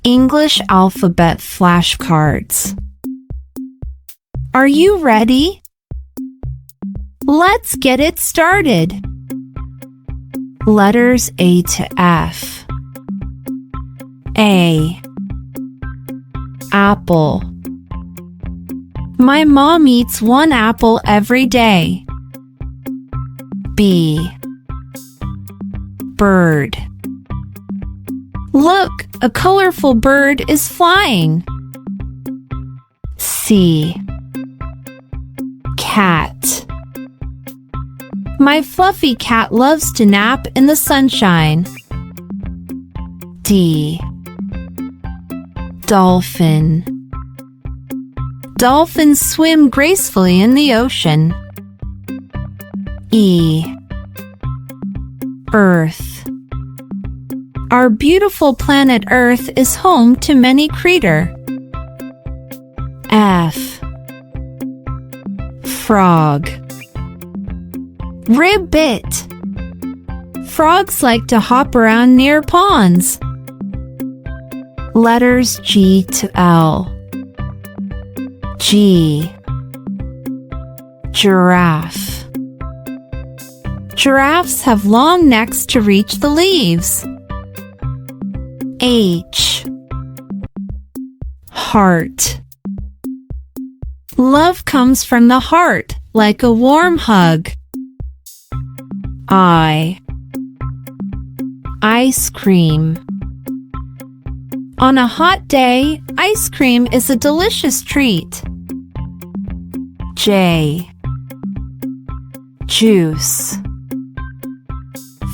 English alphabet flashcards. Are you ready? Let's get it started. Letters A to F. A. Apple. My mom eats 1 apple every day. B. Bird. Look, a colorful bird is flying. C. Cat. My fluffy cat loves to nap in the sunshine. D. Dolphin. Dolphins swim gracefully in the ocean. E. Earth. Our beautiful planet Earth is home to many creatures. F. Frog. Ribbit. Frogs like to hop around near ponds. Letters G to L. G. Giraffe. Giraffes have long necks to reach the leaves. H. Heart. Love comes from the heart, like a warm hug. I. Ice cream. On a hot day, ice cream is a delicious treat. J. Juice.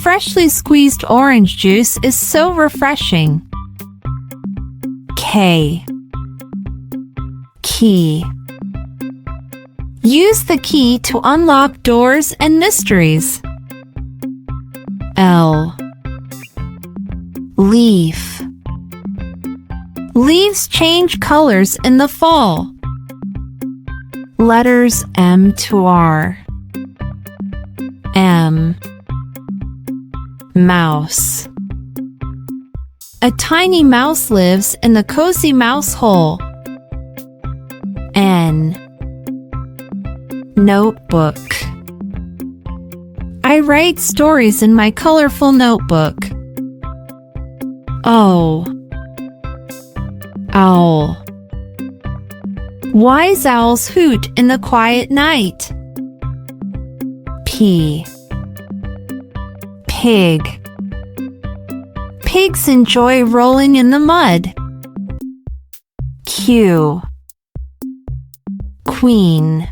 Freshly squeezed orange juice is so refreshing. K. Key. Use the key to unlock doors and mysteries. L. Leaf. Leaves change colors in the fall. Letters M to R. M. Mouse. A tiny mouse lives in the cozy mouse hole. N. Notebook. I write stories in my colorful notebook. O. Owl. Wise owls hoot in the quiet night. P. Pig. Pigs enjoy rolling in the mud. Q. Queen.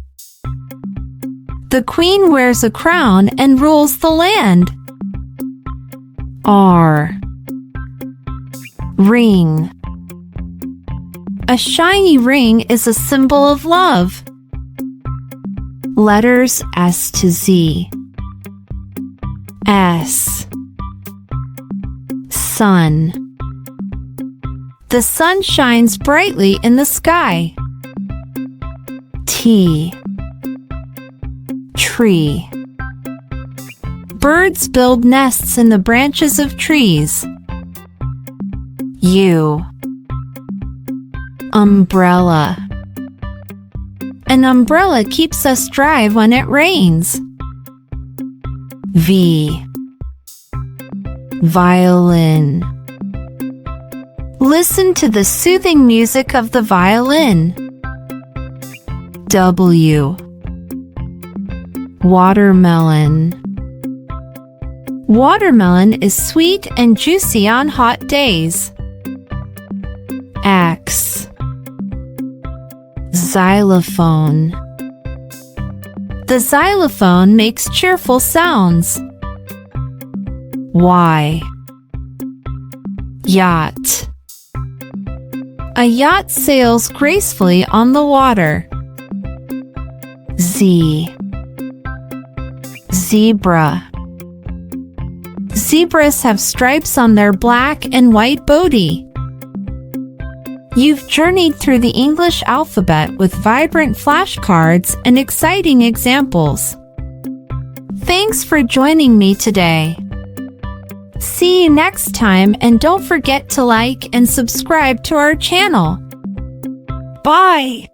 The queen wears a crown and rules the land. R. Ring. A shiny ring is a symbol of love. Letters S to Z. S. Sun. The sun shines brightly in the sky. T. Tree. Birds build nests in the branches of trees. U. Umbrella. An umbrella keeps us dry when it rains. V. Violin. Listen to the soothing music of the violin. W. Watermelon. Watermelon is sweet and juicy on hot days. X. Xylophone. The xylophone makes cheerful sounds. Y. Yacht. A yacht sails gracefully on the water. Z. Zebra. Zebras have stripes on their black and white body. You've journeyed through the English alphabet with vibrant flashcards and exciting examples. Thanks for joining me today. See you next time, and don't forget to like and subscribe to our channel. Bye!